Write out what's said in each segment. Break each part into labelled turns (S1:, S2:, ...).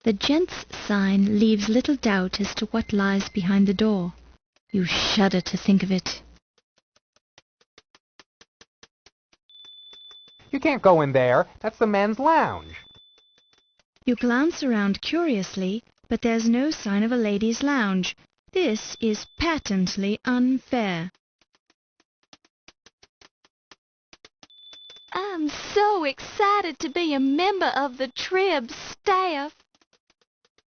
S1: The gents' sign leaves little doubt as to what lies behind the door. You shudder to think of it.
S2: You can't go in there. That's the men's lounge.
S1: You glance around curiously, but there's no sign of a ladies' lounge. This is patently unfair.
S3: I'm so excited to be a member of the Trib staff.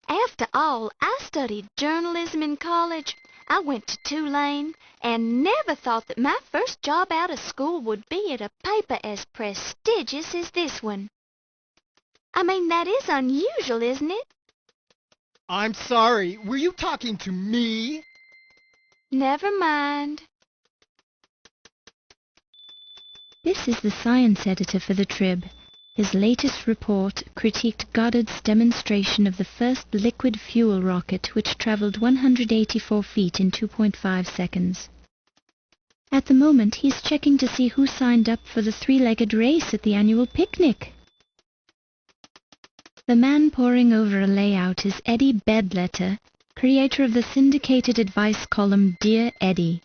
S3: After all, I studied journalism in college. I went to Tulane and never thought that my first job out of school would be at a paper as prestigious as this one. I mean, that is unusual, isn't it?
S4: I'm sorry, were you talking to me?
S3: Never mind.
S1: This is the science editor for the Trib. His latest report critiqued Goddard's demonstration of the first liquid fuel rocket, which traveled 184 feet in 2.5 seconds. At the moment, he's checking to see who signed up for the three-legged race at the annual picnic. The man poring over a layout is Eddie Bedletter, creator of the syndicated advice column Dear Eddie.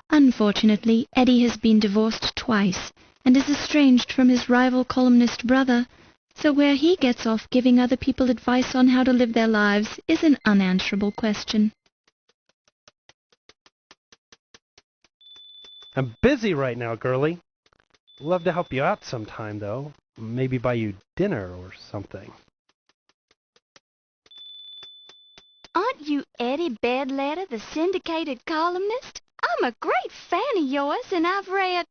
S1: Unfortunately, Eddie has been divorced twice and is estranged from his rival columnist brother, so where he gets off giving other people advice on how to live their lives is an unanswerable question.
S5: I'm busy right now, girlie. Love to help you out sometime, though. Maybe buy you dinner or something.
S3: Aren't you Eddie Bedletter, the syndicated columnist? I'm a great fan of yours, and I've read...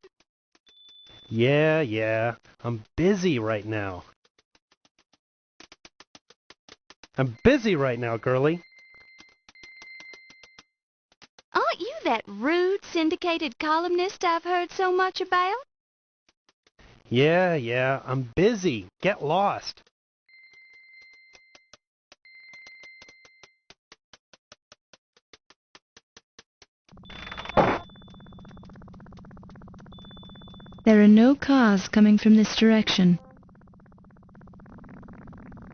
S5: Yeah, I'm busy right now. I'm busy right now, girlie.
S3: Aren't you that rude syndicated columnist I've heard so much about?
S5: Yeah, I'm busy. Get lost.
S1: There are no cars coming from this direction.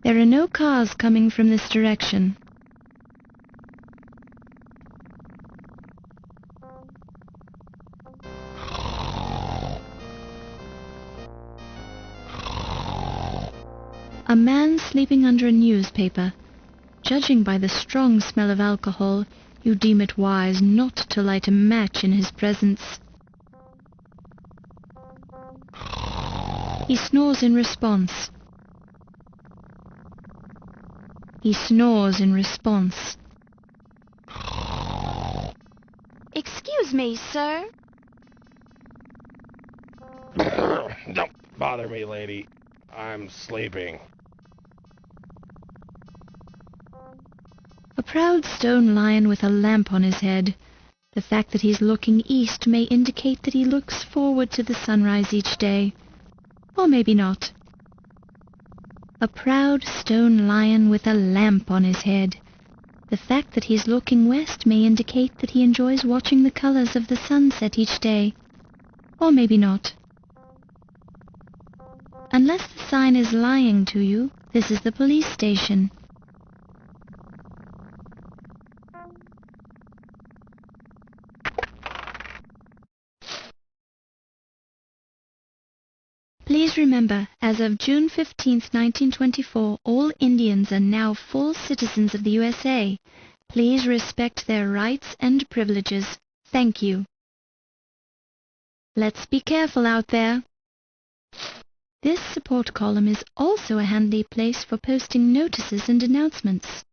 S1: There are no cars coming from this direction. A man sleeping under a newspaper. Judging by the strong smell of alcohol, you deem it wise not to light a match in his presence. He snores in response. He snores in response.
S3: Excuse me, sir.
S6: Don't bother me, lady. I'm sleeping.
S1: A proud stone lion with a lamp on his head. The fact that he's looking east may indicate that he looks forward to the sunrise each day. Or maybe not. A proud stone lion with a lamp on his head. The fact that he's looking west may indicate that he enjoys watching the colors of the sunset each day. Or maybe not. Unless the sign is lying to you, this is the police station. Please remember, as of June 15, 1924, all Indians are now full citizens of the USA. Please respect their rights and privileges. Thank you. Let's be careful out there. This support column is also a handy place for posting notices and announcements.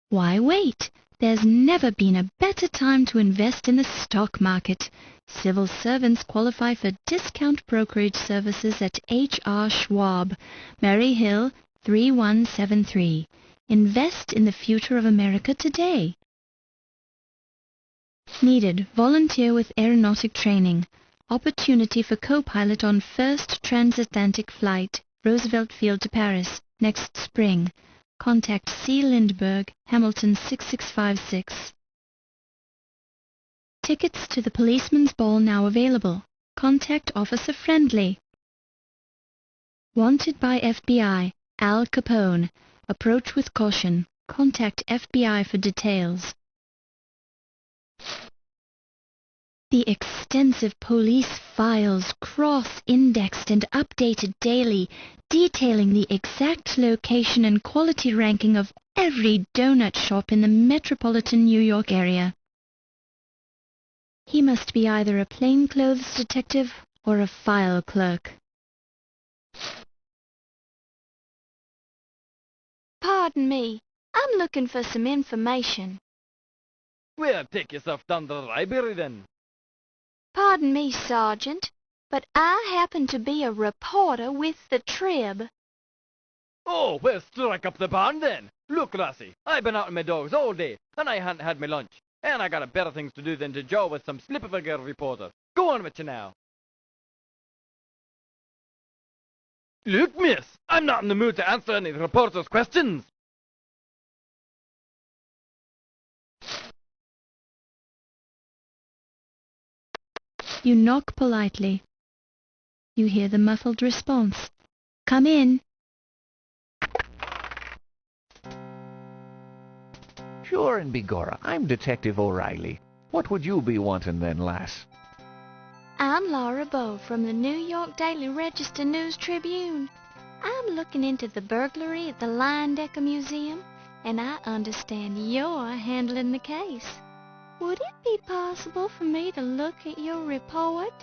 S1: Why wait? There's never been a better time to invest in the stock market. Civil servants qualify for discount brokerage services at H.R. Schwab, Murray Hill, 3173. Invest in the future of America today. Needed, volunteer with aeronautic training. Opportunity for co-pilot on first transatlantic flight, Roosevelt Field to Paris, next spring. Contact C. Lindbergh, Hamilton 6656. Tickets to the Policeman's Ball now available. Contact Officer Friendly. Wanted by FBI. Al Capone. Approach with caution. Contact FBI for details. The extensive police files, cross-indexed and updated daily, detailing the exact location and quality ranking of every donut shop in the metropolitan New York area. He must be either a plainclothes detective or a file clerk.
S3: Pardon me, I'm looking for some information.
S7: Well, take yourself down to the library then.
S3: Pardon me, Sergeant, but I happen to be a reporter with the Trib.
S7: Oh, well, strike up the barn then. Look, lassie, I've been out with my dogs all day, and I hadn't had my lunch. And I got a better things to do than to jaw with some slip of a girl reporter. Go on with you now. Look, miss, I'm not in the mood to answer any reporter's questions.
S1: You knock politely. You hear the muffled response. Come in.
S8: Sure and begorra, I'm Detective O'Reilly. What would you be wanting then, lass?
S3: I'm Laura Bow from the New York Daily Register News Tribune. I'm looking into the burglary at the Leyendecker Museum, and I understand you're handling the case. Would it be possible for me to look at your report?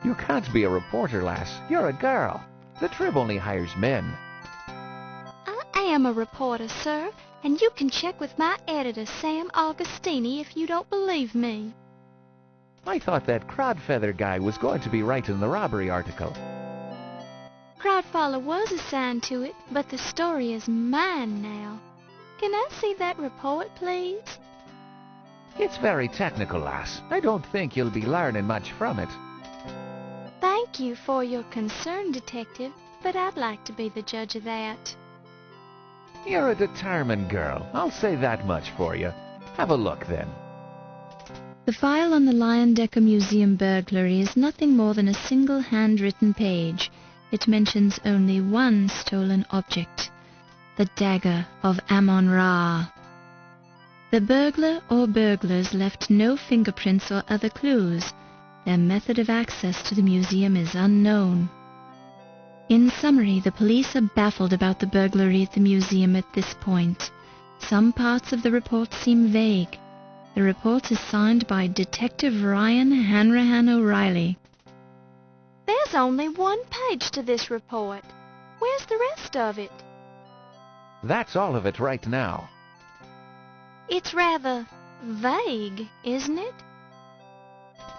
S8: You can't be a reporter, lass. You're a girl. The Trib only hires men.
S3: I am a reporter, sir, and you can check with my editor, Sam Augustini, if you don't believe me.
S8: I thought that Crodfeather guy was going to be writing the robbery article.
S3: Crowdfaller was assigned to it, but the story is mine now. Can I see that report, please?
S8: It's very technical, lass. I don't think you'll be learning much from it.
S3: Thank you for your concern, Detective, but I'd like to be the judge of that.
S8: You're a determined girl. I'll say that much for you. Have a look, then.
S1: The file on the Leyendecker Museum burglary is nothing more than a single handwritten page. It mentions only one stolen object, the Dagger of Amon Ra. The burglar or burglars left no fingerprints or other clues. Their method of access to the museum is unknown. In summary, the police are baffled about the burglary at the museum at this point. Some parts of the report seem vague. The report is signed by Detective Ryan Hanrahan O'Reilly.
S3: There's only one page to this report. Where's the rest of it?
S8: That's all of it right now.
S3: It's rather vague, isn't it?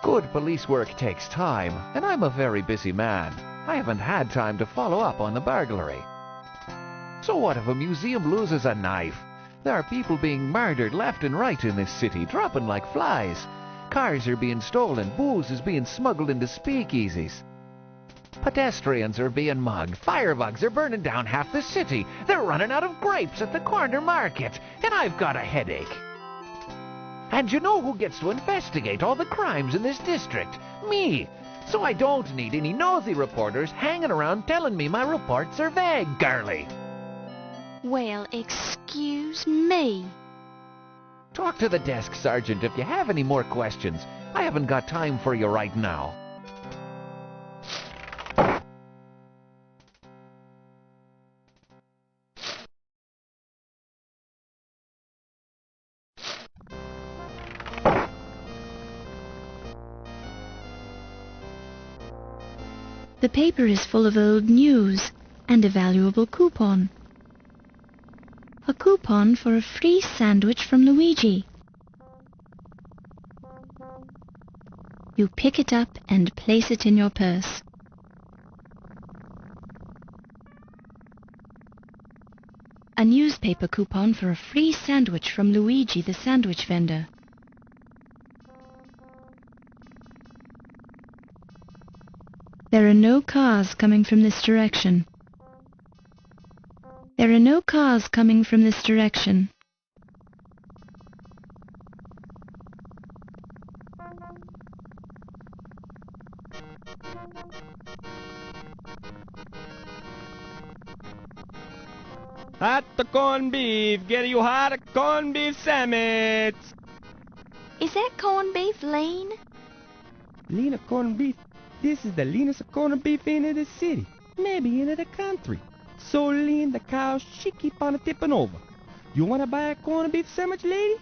S8: Good police work takes time, and I'm a very busy man. I haven't had time to follow up on the burglary. So what if a museum loses a knife? There are people being murdered left and right in this city, dropping like flies. Cars are being stolen, booze is being smuggled into speakeasies. Pedestrians are being mugged, firebugs are burning down half the city, they're running out of grapes at the corner market, and I've got a headache. And you know who gets to investigate all the crimes in this district? Me! So I don't need any nosy reporters hanging around telling me my reports are vague, girlie.
S3: Well, excuse me.
S8: Talk to the desk, Sergeant, if you have any more questions. I haven't got time for you right now.
S1: The paper is full of old news and a valuable coupon. A coupon for a free sandwich from Luigi. You pick it up and place it in your purse. A newspaper coupon for a free sandwich from Luigi, the sandwich vendor. There are no cars coming from this direction. There are no cars coming from this direction.
S9: Hot corned beef. Get you hot corned beef sandwich.
S3: Is that corned beef lean?
S9: Lean corned beef. This is the leanest corned beef in the city. Maybe in the country. So lean the cow she keep on tipping over. You wanna buy a corned beef sandwich, lady?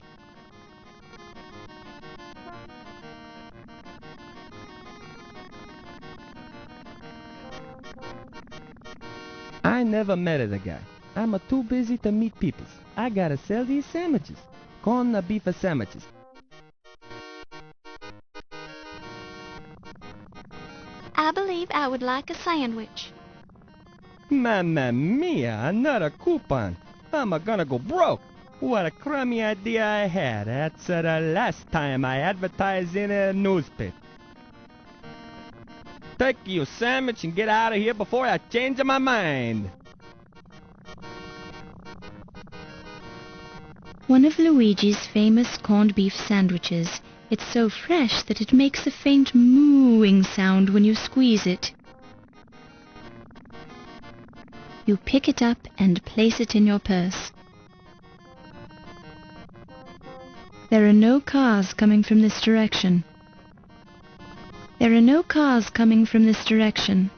S9: I never met the guy. I'm too busy to meet people. I gotta sell these sandwiches. Corned beef sandwiches.
S3: I believe I would like a sandwich.
S9: Mamma mia, another coupon. I'm gonna go broke. What a crummy idea I had. That's the last time I advertised in a newspaper. Take your sandwich and get out of here before I change my mind.
S1: One of Luigi's famous corned beef sandwiches. It's so fresh that it makes a faint mooing sound when you squeeze it. You pick it up and place it in your purse. There are no cars coming from this direction. There are no cars coming from this direction.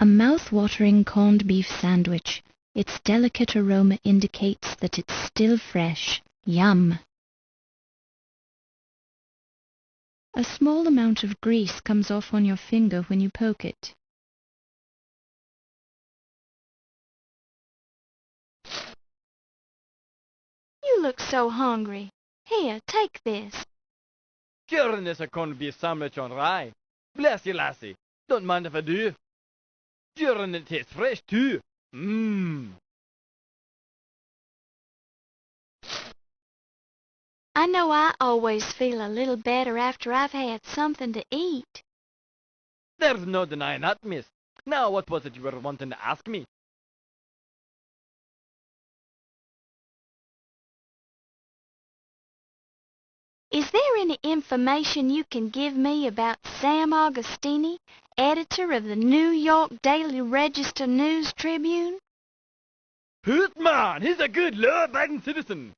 S1: A mouth-watering corned beef sandwich. Its delicate aroma indicates that it's still fresh. Yum! A small amount of grease comes off on your finger when you poke it.
S3: You look so hungry. Here, take this.
S7: Sure, and there's a corned beef sandwich on rye. Bless you, lassie. Don't mind if I do. Sure, and it tastes fresh, too. Mmm.
S3: I know I always feel a little better after I've had something to eat.
S7: There's no denying that, miss. Now, what was it you were wanting to ask me?
S3: Is there any information you can give me about Sam Augustini, editor of the New York Daily Register News Tribune?
S7: Hoot, man! He's a good, law-abiding citizen.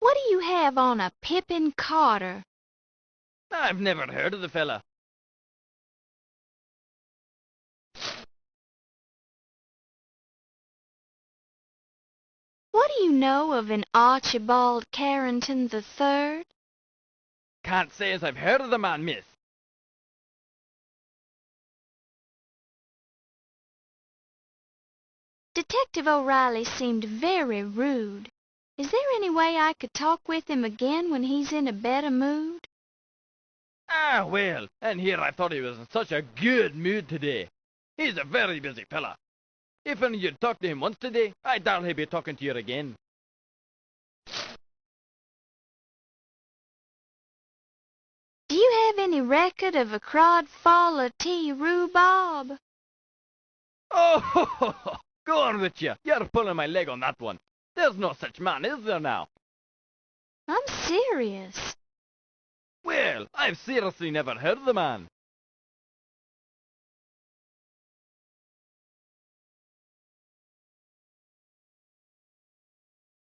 S3: What do you have on a Pippin Carter?
S7: I've never heard of the fella.
S3: What do you know of an Archibald Carrington III?
S7: Can't say as I've heard of the man, miss.
S3: Detective O'Reilly seemed very rude. Is there any way I could talk with him again when he's in a better mood?
S7: Ah, well, and here I thought he was in such a good mood today. He's a very busy fella. If only you'd talked to him once today, I doubt he'd be talking to you again.
S3: Do you have any record of a Crodfall or T. Rhubarb?
S7: Oh, go on with you. You're pulling my leg on that one. There's no such man, is there now?
S3: I'm serious.
S7: Well, I've seriously never heard of the man.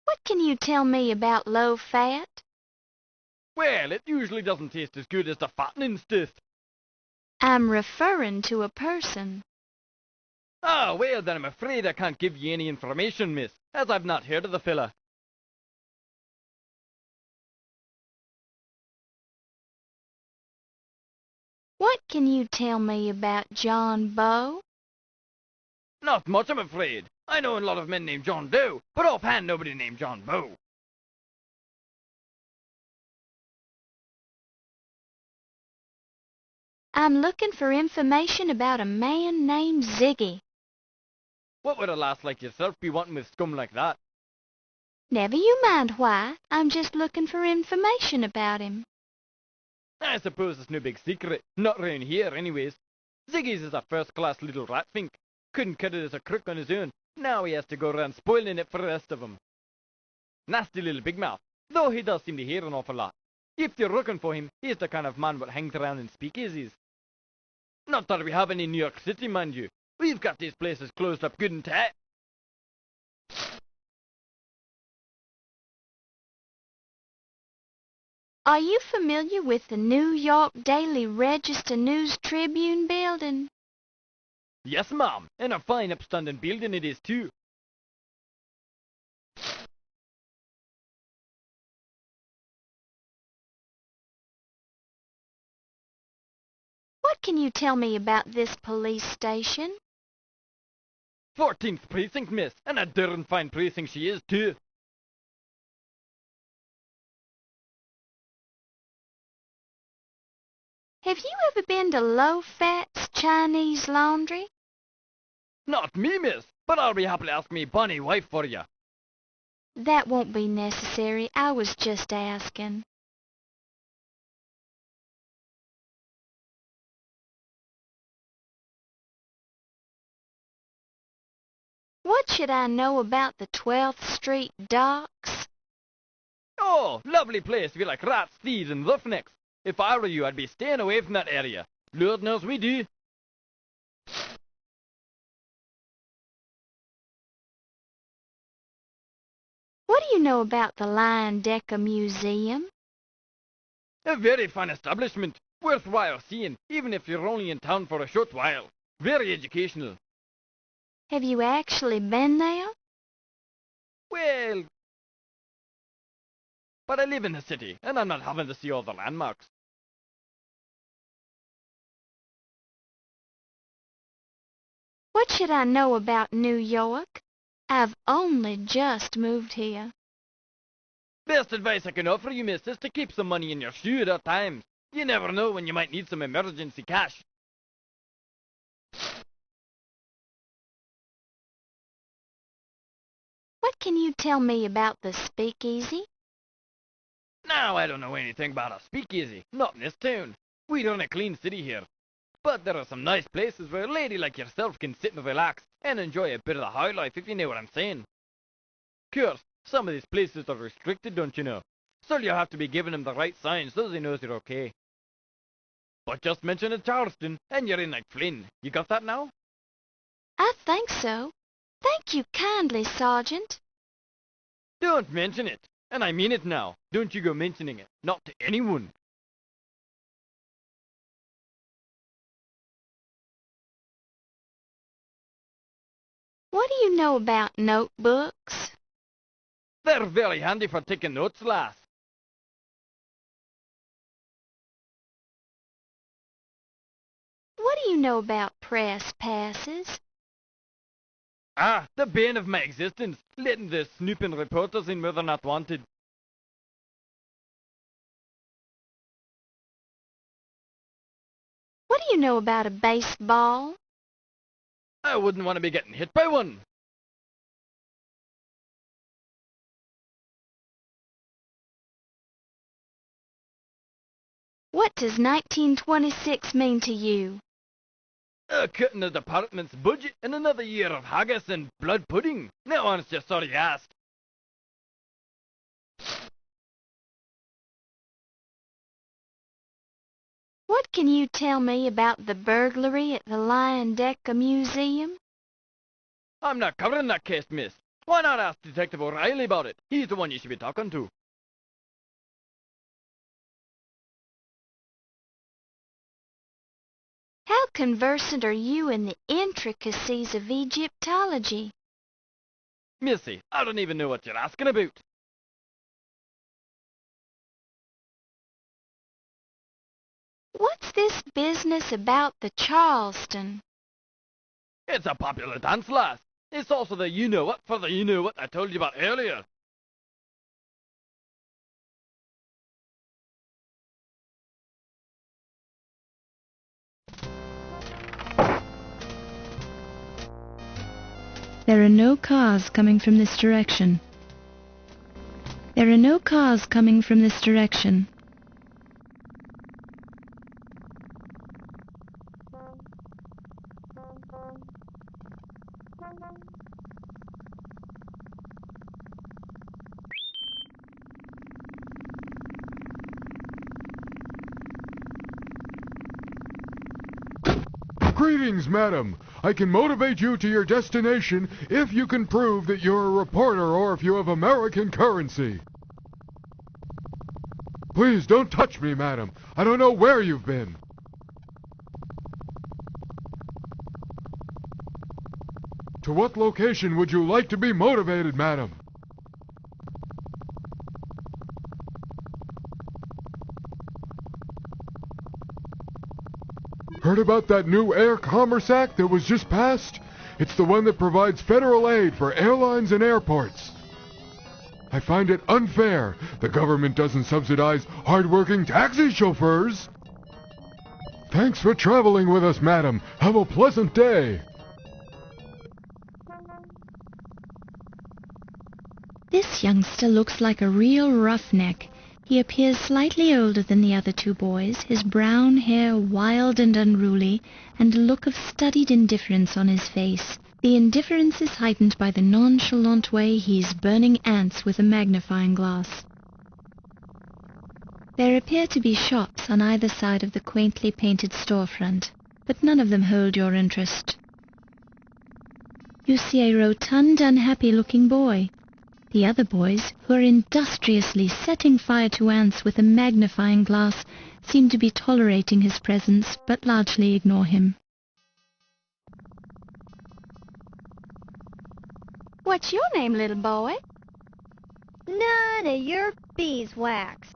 S3: What can you tell me about low fat?
S7: Well, it usually doesn't taste as good as the fattening stuff.
S3: I'm referring to a person.
S7: Ah, well, then I'm afraid I can't give you any information, miss, as I've not heard of the fella.
S3: What can you tell me about John Bow?
S7: Not much, I'm afraid. I know a lot of men named John Doe, but offhand nobody named John Bow.
S3: I'm looking for information about a man named Ziggy.
S7: What would a lass like yourself be wanting with scum like that?
S3: Never you mind why. I'm just looking for information about him.
S7: I suppose it's no big secret. Not round here, anyways. Ziggy's is a first-class little rat fink. Couldn't cut it as a crook on his own. Now he has to go around spoiling it for the rest of 'em. Nasty little big mouth, though he does seem to hear an awful lot. If you're looking for him, he's the kind of man what hangs around in speakeasies. Not that we have any in New York City, mind you. We've got these places closed up good and tight.
S3: Are you familiar with the New York Daily Register News Tribune building?
S7: Yes, ma'am, and a fine upstanding building it is, too.
S3: What can you tell me about this police station?
S7: 14th precinct, miss, and a darn fine precinct she is, too.
S3: Have you ever been to Low Fat's Chinese Laundry?
S7: Not me, miss, but I'll be happy to ask me bonny wife for you.
S3: That won't be necessary. I was just asking. What should I know about the 12th Street docks?
S7: Oh, lovely place if you like rats, thieves, and roughnecks. If I were you, I'd be staying away from that area. Lord knows we do.
S3: What do you know about the Lion Decker Museum?
S7: A very fine establishment. Worthwhile seeing, even if you're only in town for a short while. Very educational.
S3: Have you actually been there?
S7: Well, but I live in the city, and I'm not having to see all the landmarks.
S3: What should I know about New York? I've only just moved here.
S7: Best advice I can offer you, miss, is to keep some money in your shoe at all times. You never know when you might need some emergency cash.
S3: What can you tell me about the speakeasy?
S7: Now, I don't know anything about a speakeasy, not in this town. We run a clean city here. But there are some nice places where a lady like yourself can sit and relax and enjoy a bit of the high life, if you know what I'm saying. Course, some of these places are restricted, don't you know? So you'll have to be giving them the right signs so they know you're okay. But just mention it Charleston, and you're in like Flynn. You got that now?
S3: I think so. Thank you kindly, Sergeant.
S7: Don't mention it. And I mean it now. Don't you go mentioning it. Not to anyone.
S3: What do you know about notebooks?
S7: They're very handy for taking notes, lass.
S3: What do you know about press passes?
S7: Ah, the bane of my existence, letting the snooping reporters in where they're not wanted.
S3: What do you know about a baseball?
S7: I wouldn't want to be getting hit by one.
S3: What does 1926 mean to you?
S7: Cutting the department's budget and another year of haggis and blood pudding. Now I'm just sorry you asked.
S3: What can you tell me about the burglary at the Lion Decker Museum?
S7: I'm not covering that case, miss. Why not ask Detective O'Reilly about it? He's the one you should be talking to.
S3: How conversant are you in the intricacies of Egyptology?
S7: Missy, I don't even know what you're asking about.
S3: What's this business about the Charleston?
S7: It's a popular dance, lass. It's also the you-know-what for the you-know-what I told you about earlier.
S1: There are no cars coming from this direction. There are no cars coming from this direction.
S10: Greetings, madam. I can motivate you to your destination if you can prove that you're a reporter or if you have American currency. Please don't touch me, madam. I don't know where you've been. To what location would you like to be motivated, madam? Heard about that new Air Commerce Act that was just passed? It's the one that provides federal aid for airlines and airports. I find it unfair. The government doesn't subsidize hard-working taxi chauffeurs. Thanks for traveling with us, madam. Have a pleasant day.
S1: This youngster looks like a real roughneck. He appears slightly older than the other two boys, his brown hair wild and unruly, and a look of studied indifference on his face. The indifference is heightened by the nonchalant way he is burning ants with a magnifying glass. There appear to be shops on either side of the quaintly painted storefront, but none of them hold your interest. You see a rotund, unhappy-looking boy. The other boys, who are industriously setting fire to ants with a magnifying glass, seem to be tolerating his presence, but largely ignore him.
S3: What's your name, little boy?
S11: None of your beeswax.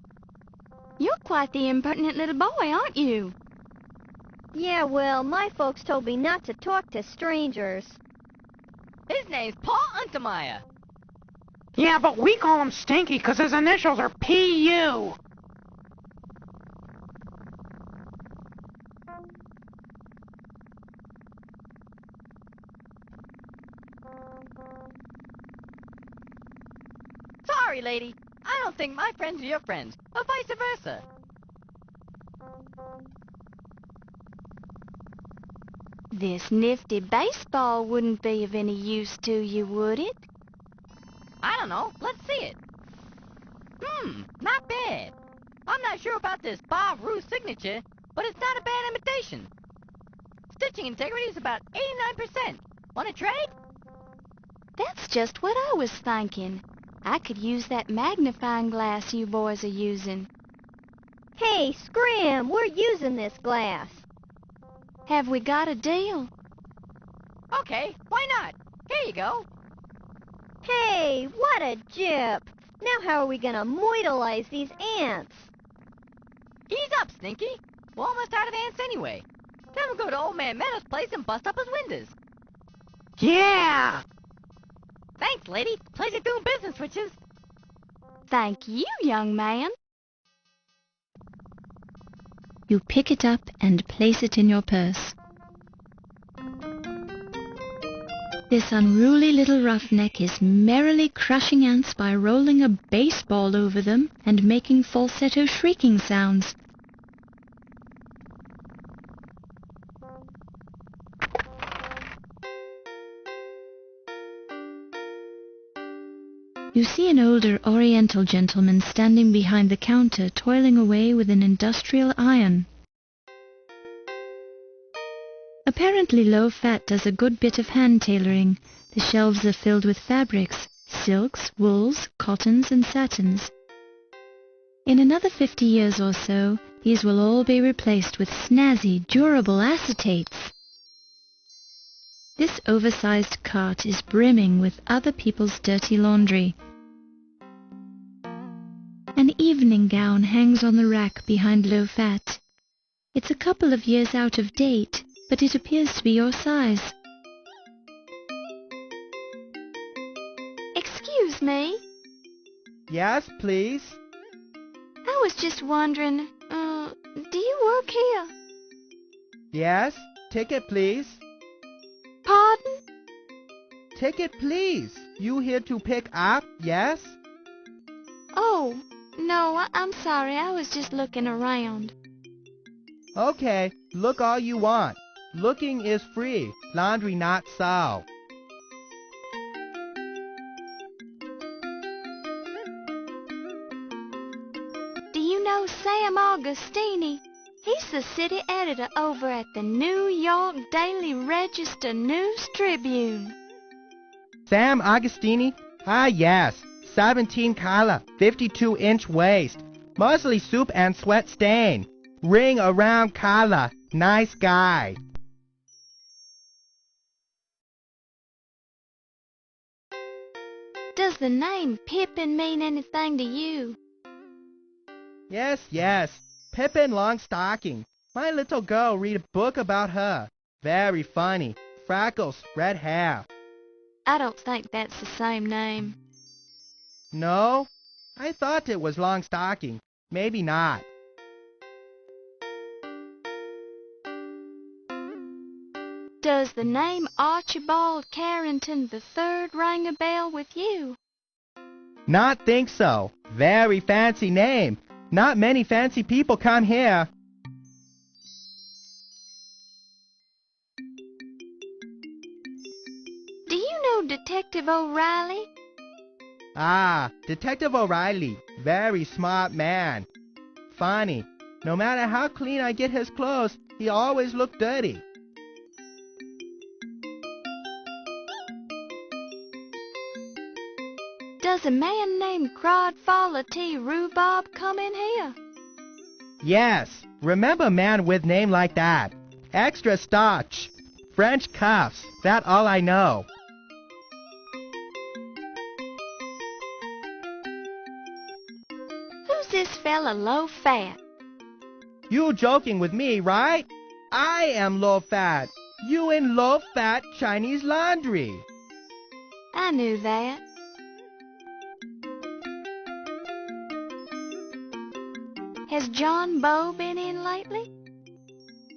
S3: You're quite the impertinent little boy, aren't you?
S11: Yeah, well, my folks told me not to talk to strangers.
S7: His name's Paul Untermeyer.
S2: Yeah, but we call him Stinky because his initials are P.U.
S7: Sorry, lady. I don't think my friends are your friends, or vice versa.
S3: This nifty baseball wouldn't be of any use to you, would it?
S7: I don't know. Let's see it. Not bad. I'm not sure about this Bob Ruth signature, but it's not a bad imitation. Stitching integrity is about 89%. Want to trade?
S3: That's just what I was thinking. I could use that magnifying glass you boys are using.
S11: Hey, Scram, we're using this glass.
S3: Have we got a deal?
S7: Okay, why not? Here you go.
S11: Hey, what a jip! Now how are we gonna moidalize these ants?
S7: Ease up, Stinky. We're almost out of ants anyway. Then we'll go to Old Man Meadow's place and bust up his windows.
S2: Yeah!
S7: Thanks, lady. Pleasure doing business with you.
S3: Thank you, young man.
S1: You pick it up and place it in your purse. This unruly little roughneck is merrily crushing ants by rolling a baseball over them and making falsetto shrieking sounds. You see an older Oriental gentleman standing behind the counter toiling away with an industrial iron. Apparently low-fat does a good bit of hand tailoring. The shelves are filled with fabrics, silks, wools, cottons, and satins. In another 50 years or so, these will all be replaced with snazzy, durable acetates. This oversized cart is brimming with other people's dirty laundry. An evening gown hangs on the rack behind low-fat. It's a couple of years out of date, but it appears to be your size.
S3: Excuse me.
S9: Yes, please.
S3: I was just wondering, do you work here?
S9: Yes, ticket, please.
S3: Pardon?
S9: Ticket, please. You here to pick up, yes?
S3: Oh, no, I'm sorry. I was just looking around.
S9: Okay, look all you want. Looking is free, laundry not so.
S3: Do you know Sam Augustini? He's the city editor over at the New York Daily Register News Tribune.
S9: Sam Augustini? Ah, yes. 17 collar, 52-inch waist. Mostly soup and sweat stain. Ring around collar. Nice guy.
S3: Does the name Pippin mean anything to you?
S9: Yes, yes. Pippin Longstocking. My little girl read a book about her. Very funny. Freckles, red hair.
S3: I don't think that's the same name.
S9: No? I thought it was Longstocking. Maybe not.
S3: Does the name Archibald Carrington III ring a bell with you?
S9: Not think so. Very fancy name. Not many fancy people come here.
S3: Do you know Detective O'Reilly?
S9: Ah, Detective O'Reilly. Very smart man. Funny. No matter how clean I get his clothes, he always look dirty.
S3: Does a man named Crodfaller T. Rhubarb come in here?
S9: Yes. Remember man with name like that. Extra starch. French cuffs. That all I know.
S3: Who's this fella low fat?
S9: You joking with me, right? I am low fat. You in low fat Chinese laundry.
S3: I knew that. Has John Bow been in lately?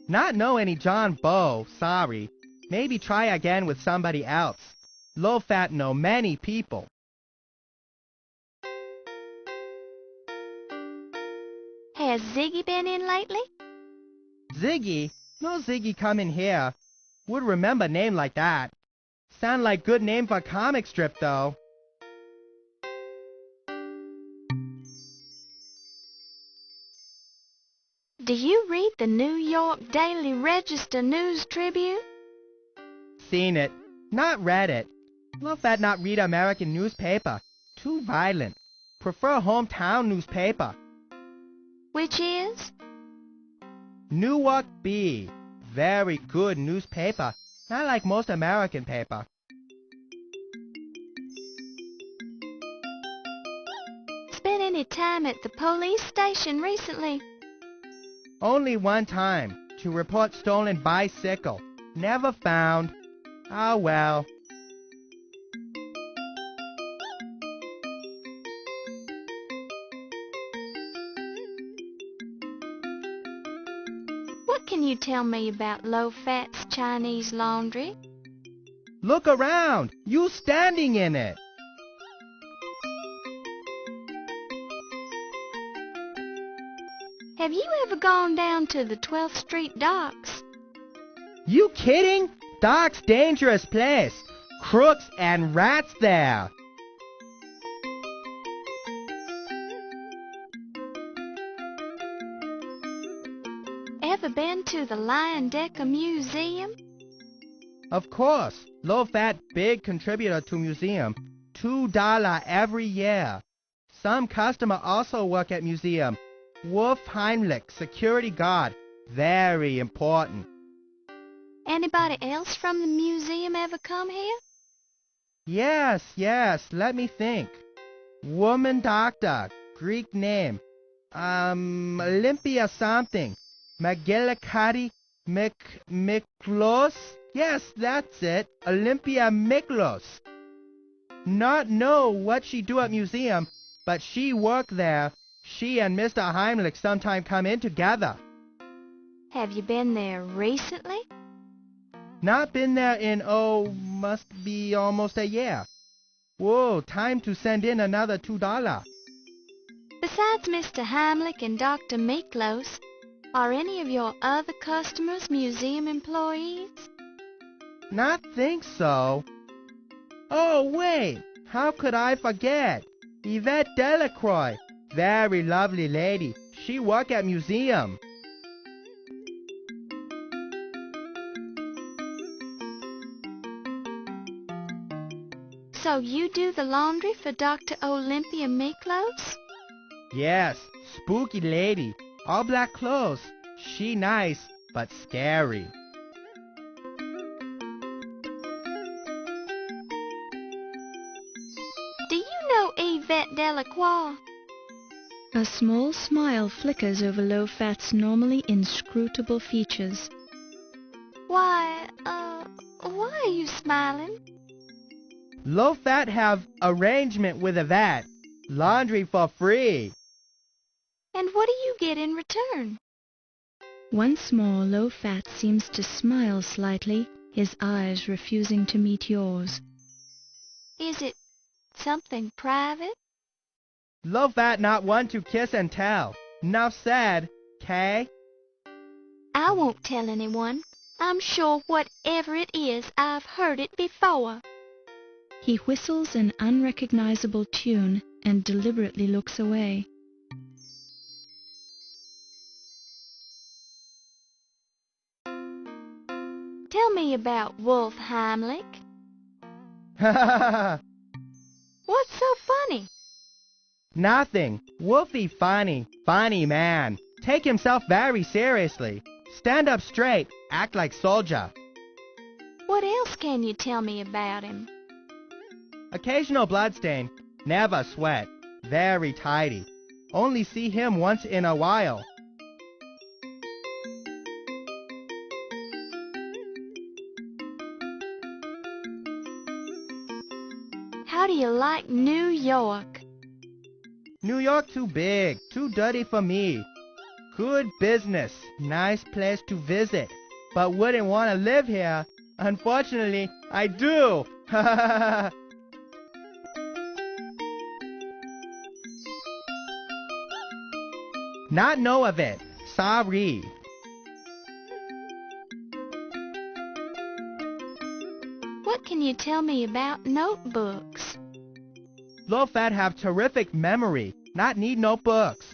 S9: Not know any John Bow, sorry. Maybe try again with somebody else. Low fat know many people.
S3: Has Ziggy been in lately?
S9: Ziggy? No Ziggy come in here. Would remember name like that. Sound like good name for comic strip though.
S3: Do you read the New York Daily Register News Tribune?
S9: Seen it. Not read it. Low fat not read American newspaper. Too violent. Prefer hometown newspaper.
S3: Which is?
S9: Newark Bee. Very good newspaper. Not like most American paper.
S3: Spent any time at the police station recently?
S9: Only one time, to report stolen bicycle. Never found. Ah well.
S3: What can you tell me about Low Fat's Chinese laundry?
S9: Look around! You standing in it!
S3: Have you ever gone down to the 12th Street docks?
S9: You kidding? Docks dangerous place. Crooks and rats there.
S3: Ever been to the Lion Decker Museum?
S9: Of course. Low fat big contributor to museum. $2 every year. Some customer also work at museum. Wolf Heimlich, security guard. Very important.
S3: Anybody else from the museum ever come here?
S9: Yes, let me think. Woman doctor, Greek name. Olympia something. McGillicuddy Miklos? Yes, that's it. Olympia Miklos. Not know what she do at museum, but she work there. She and Mr. Heimlich sometime come in together.
S3: Have you been there recently?
S9: Not been there in, must be almost a year. Whoa, time to send in another $2.
S3: Besides Mr. Heimlich and Dr. Miklos, Are any of your other customers museum employees?
S9: Not think so. Oh, wait. How could I forget? Yvette Delacroix. Very lovely lady. She work at museum.
S3: So you do the laundry for Dr. Olympia Miklos?
S9: Yes, spooky lady. All black clothes. She nice, but scary.
S3: Do you know Yvette Delacroix?
S1: A small smile flickers over Low-Fat's normally inscrutable features.
S3: Why are you smiling?
S9: Low-Fat have arrangement with Yvette. Laundry for free.
S3: And what do you get in return?
S1: Once more, Low-Fat seems to smile slightly, his eyes refusing to meet yours.
S3: Is it something private?
S9: Low-Fat not one to kiss and tell. Enough said, Kay?
S3: I won't tell anyone. I'm sure whatever it is, I've heard it before.
S1: He whistles an unrecognizable tune and deliberately looks away.
S3: Tell me about Wolf Heimlich. What's so funny?
S9: Nothing. Wolfie funny. Funny man. Take himself very seriously. Stand up straight. Act like soldier.
S3: What else can you tell me about him?
S9: Occasional bloodstain. Never sweat. Very tidy. Only see him once in a while.
S3: How do you like New York?
S9: New York too big. Too dirty for me. Good business. Nice place to visit. But wouldn't want to live here. Unfortunately, I do. Not know of it. Sorry.
S3: What can you tell me about notebooks?
S9: Low-Fat have terrific memory. Not need notebooks.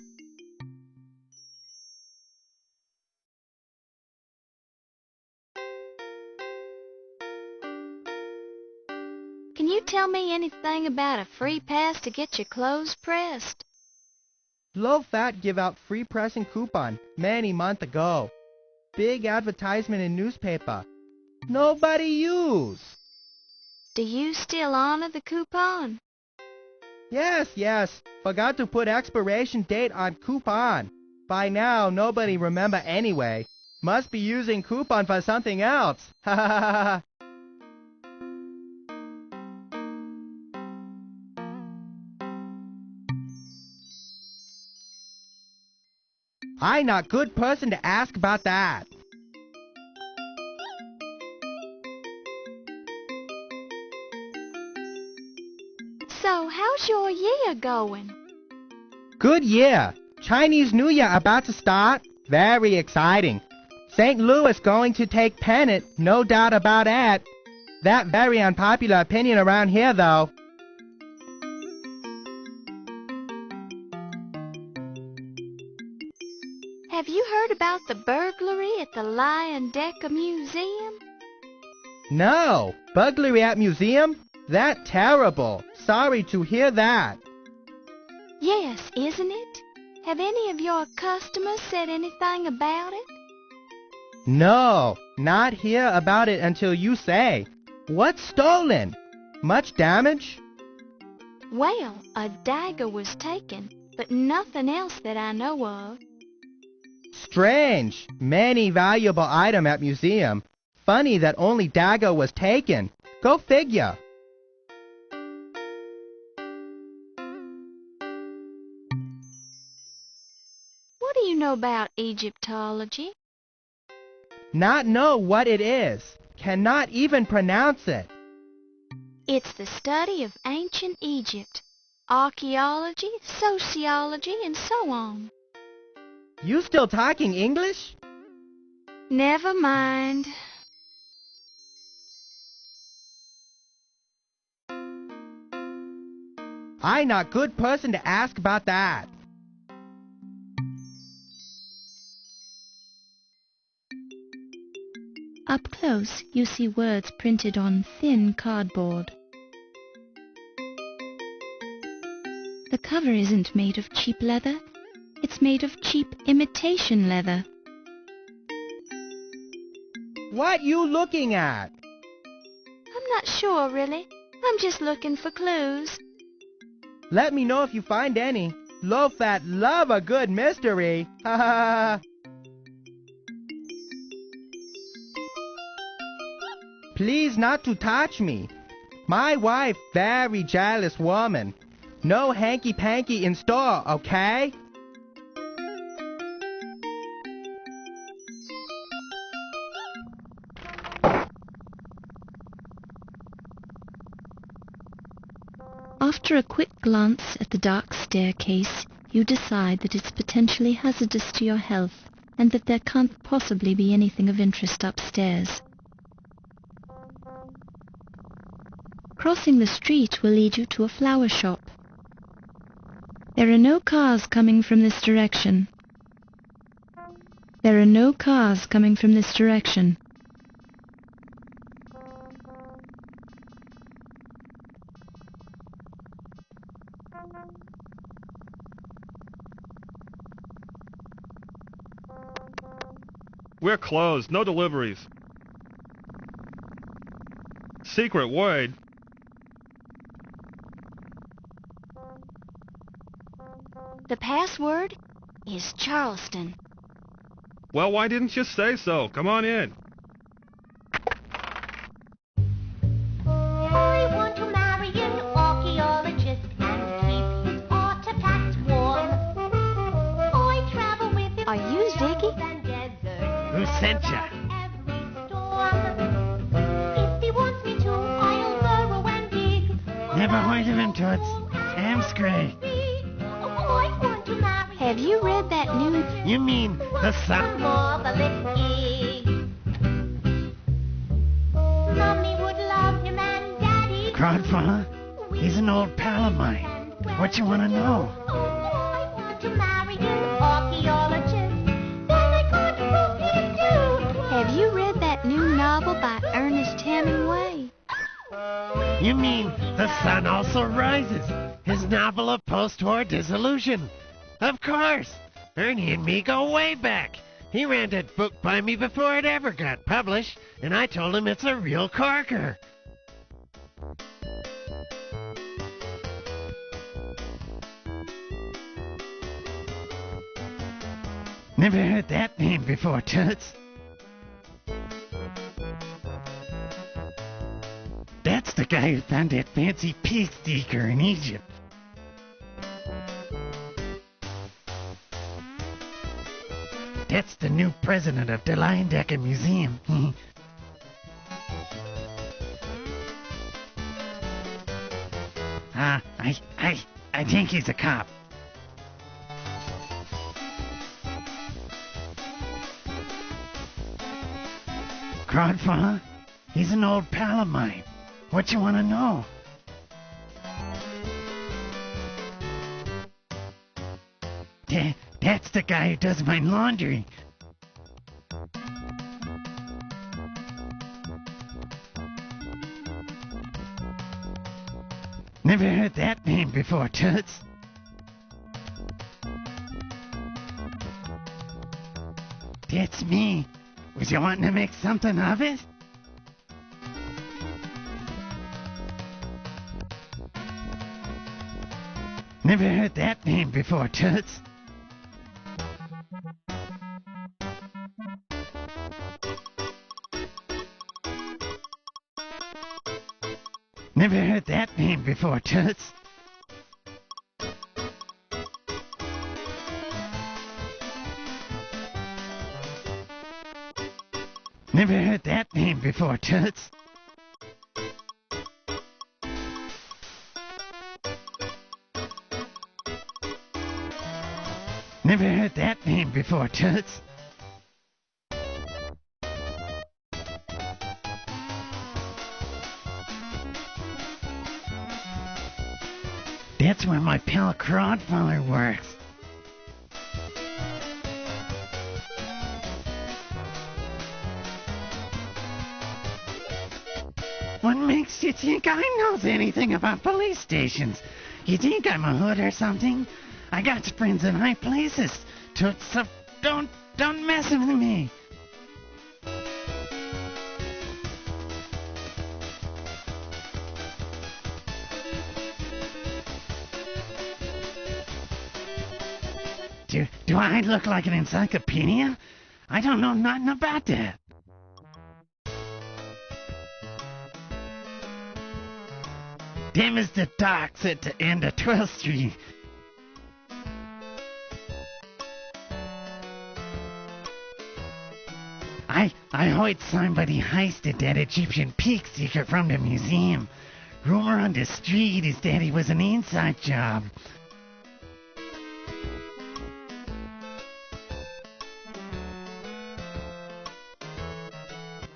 S3: Can you tell me anything about a free pass to get your clothes pressed?
S9: Low-Fat give out free pressing coupon many month ago. Big advertisement in newspaper. Nobody use.
S3: Do you still honor the coupon?
S9: Yes. Forgot to put expiration date on coupon. By now, nobody remember anyway. Must be using coupon for something else. Ha ha ha ha. I not good person to ask about that.
S3: So, how's your year going?
S9: Good year. Chinese New Year about to start. Very exciting. St. Louis going to take pennant, no doubt about that. That very unpopular opinion around here, though.
S3: Have you heard about the burglary at the Lion Decker Museum?
S9: No. Burglary at museum? That terrible. Sorry to hear that.
S3: Yes, isn't it? Have any of your customers said anything about it?
S9: No. Not hear about it until you say. What's stolen? Much damage?
S3: Well, a dagger was taken, but nothing else that I know of.
S9: Strange. Many valuable item at museum. Funny that only dagger was taken. Go figure.
S3: What do you know about Egyptology?
S9: Not know what it is. Cannot even pronounce it.
S3: It's the study of ancient Egypt, archaeology, sociology, and so on.
S9: You still talking English?
S3: Never mind.
S9: I not good person to ask about that.
S1: Up close, you see words printed on thin cardboard. The cover isn't made of cheap leather. It's made of cheap imitation leather.
S9: What you looking at?
S3: I'm not sure, really. I'm just looking for clues.
S9: Let me know if you find any. Low fat love a good mystery. Ha ha ha. Please not to touch me. My wife very jealous woman. No hanky-panky in store, okay?
S1: After a quick glance at the dark staircase, you decide that it's potentially hazardous to your health and that there can't possibly be anything of interest upstairs. Crossing the street will lead you to a flower shop. There are no cars coming from this direction. There are no cars coming from this direction.
S12: We're closed. No deliveries. Secret word.
S3: The password is Charleston.
S12: Well, why didn't you say so? Come on in.
S13: I want to marry an archaeologist and keep his artifacts warm. I travel with him.
S3: Are you Ziggy?
S13: Who
S6: sent ya?
S13: If he wants me to, I'll burrow and dig.
S6: Never heard of him, Toots. Sam Scray.
S13: I want to marry.
S3: Have you read that new...
S6: You mean the son?
S13: Marvelous gig. Mommy would love him and Daddy.
S6: Crodfather? He's an old pal of mine. What you want to know?
S13: I want to marry an archaeologist. Then I could do.
S3: Have you read that new novel by Ernest Hemingway?
S6: You mean The Sun Also Rises, his novel of post-war disillusion. Of course. Ernie and me go way back. He ran that book by me before it ever got published, and I told him it's a real corker. Never heard that name before, Toots. That's the guy who found that fancy peace seeker in Egypt. That's the new president of the Leyendecker Museum. I think he's a cop. Crodfather? He's an old pal of mine. What you want to know? That's the guy who does my laundry. Never heard that name before, Toots. That's me. Was you wanting to make something of it? Never heard that name before, Toots. Never heard that name before, Toots. Never heard that name before, Toots. Never heard that name before, Toots. That's where my pal Crawdfaller works. What makes you think I knows anything about police stations? You think I'm a hood or something? I got friends in high places. Toots, so don't mess with me. Do I look like an encyclopedia? I don't know nothing about that. Them is the docks at the end of 12th Street. I heard somebody heisted that Egyptian peak sticker from the museum. Rumor on the street is that it was an inside job.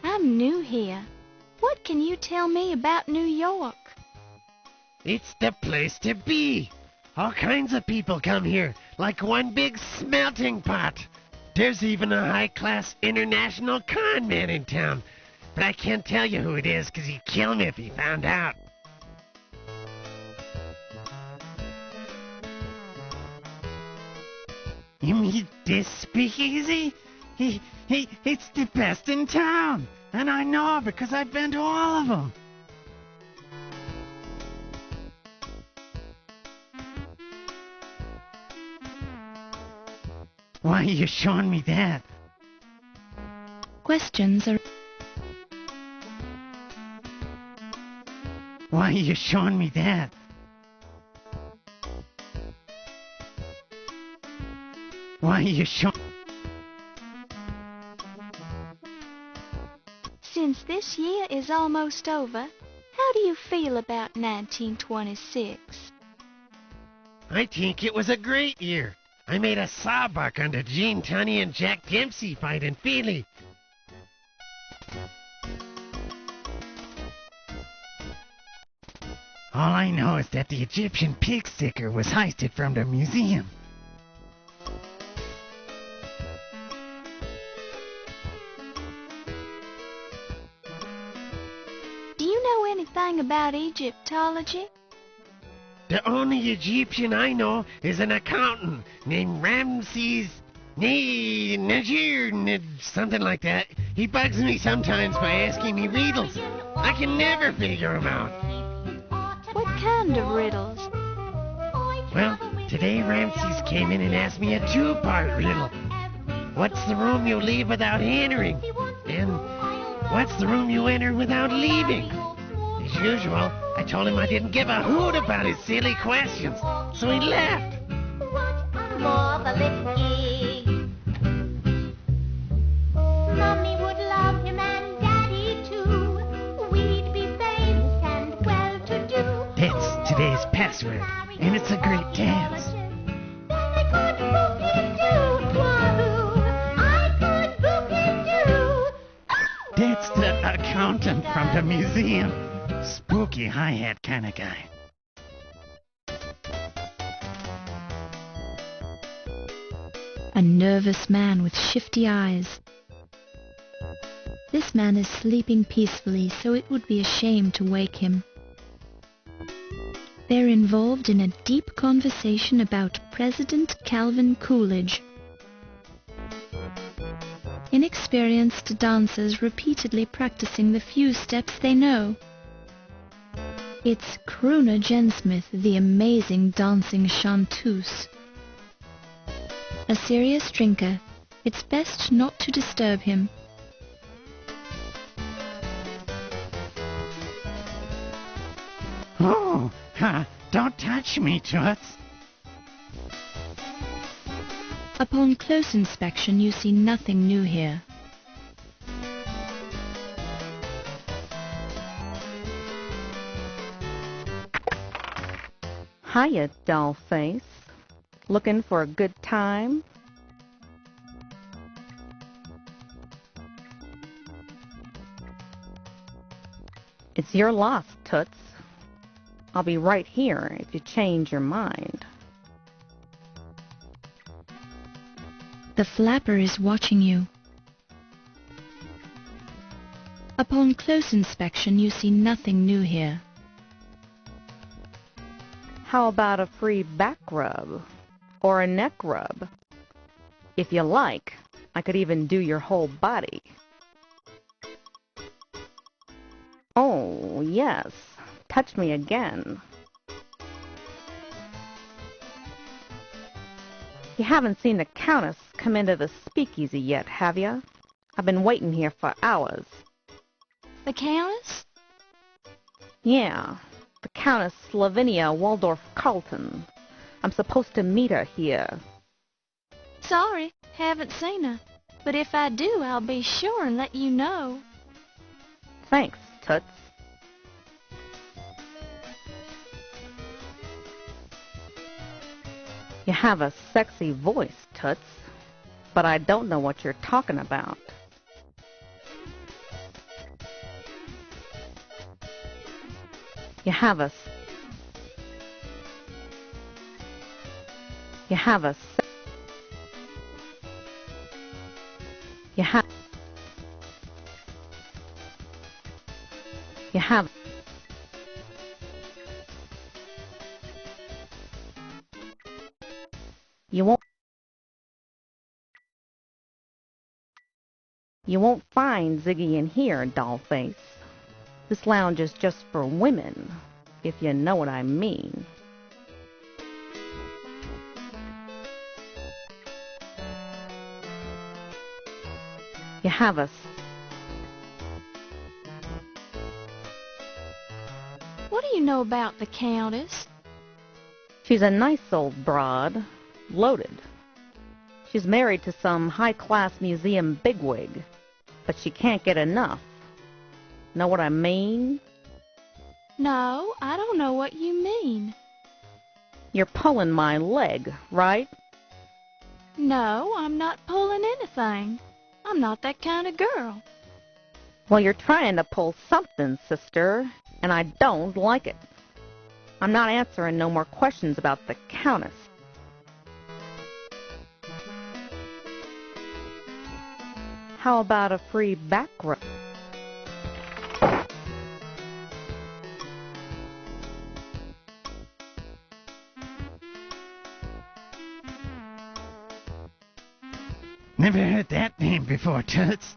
S3: I'm new here. What can you tell me about New York?
S6: It's the place to be. All kinds of people come here, like one big smelting pot. There's even a high-class international con man in town. But I can't tell you who it is, because he'd kill me if he found out. You mean this speakeasy? It's the best in town. And I know because I've been to all of them. Why are you showing me that?
S1: Questions are...
S6: Why are you showing me that? Why are you showing...
S3: Since this year is almost over, how do you feel about 1926?
S6: I think it was a great year. I made a sawbuck on the Gene Tunney and Jack Dempsey fight in Philly. All I know is that the Egyptian pig sticker was heisted from the museum.
S3: Do you know anything about Egyptology?
S6: The only Egyptian I know is an accountant named Ramses Najir, something like that. He bugs me sometimes by asking me riddles. I can never figure him out.
S3: What kind of riddles?
S6: Well, today Ramses came in and asked me a two-part riddle. What's the room you leave without entering? And what's the room you enter without leaving? As usual, I told him I didn't give a hoot about his silly questions, so he left.
S13: Marvelous gig. Mommy would love him and Daddy too. We'd be famous and well-to-do.
S6: That's today's password, and it's a great dance.
S13: Then I could book it too. Wahoo! I could book it too.
S6: That's the accountant from the museum. Spooky hi-hat kind of guy.
S1: A nervous man with shifty eyes. This man is sleeping peacefully, so it would be a shame to wake him. They're involved in a deep conversation about President Calvin Coolidge. Inexperienced dancers repeatedly practicing the few steps they know. It's Crooner Jensmith, the amazing dancing chanteuse. A serious drinker. It's best not to disturb him.
S6: Oh, don't touch me, Toots.
S1: Upon close inspection, you see nothing new here.
S14: Hiya, dollface. Looking for a good time? It's your loss, Toots. I'll be right here if you change your mind.
S1: The flapper is watching you. Upon close inspection, you see nothing new here.
S14: How about a free back rub? Or a neck rub? If you like, I could even do your whole body. Oh, yes. Touch me again. You haven't seen the Countess come into the speakeasy yet, have you? I've been waiting here for hours.
S3: The Countess?
S14: Yeah, the Countess Lavinia Waldorf-Carlton. I'm supposed to meet her here.
S3: Sorry, haven't seen her. But if I do, I'll be sure and let you know.
S14: Thanks, Toots. You have a sexy voice, Toots, but I don't know what you're talking about. You have a you have a you have you have you won't find Ziggy in here, dollface. This lounge is just for women, if you know what I mean. You have a...
S3: What do you know about the Countess?
S14: She's a nice old broad, loaded. She's married to some high-class museum bigwig, but she can't get enough. Know what I mean?
S3: No, I don't know what you mean.
S14: You're pulling my leg, right?
S3: No, I'm not pulling anything. I'm not that kind of girl.
S14: Well, you're trying to pull something, sister, and I don't like it. I'm not answering no more questions about the Countess. How about a free back rub?
S6: Never heard that name before, Toots.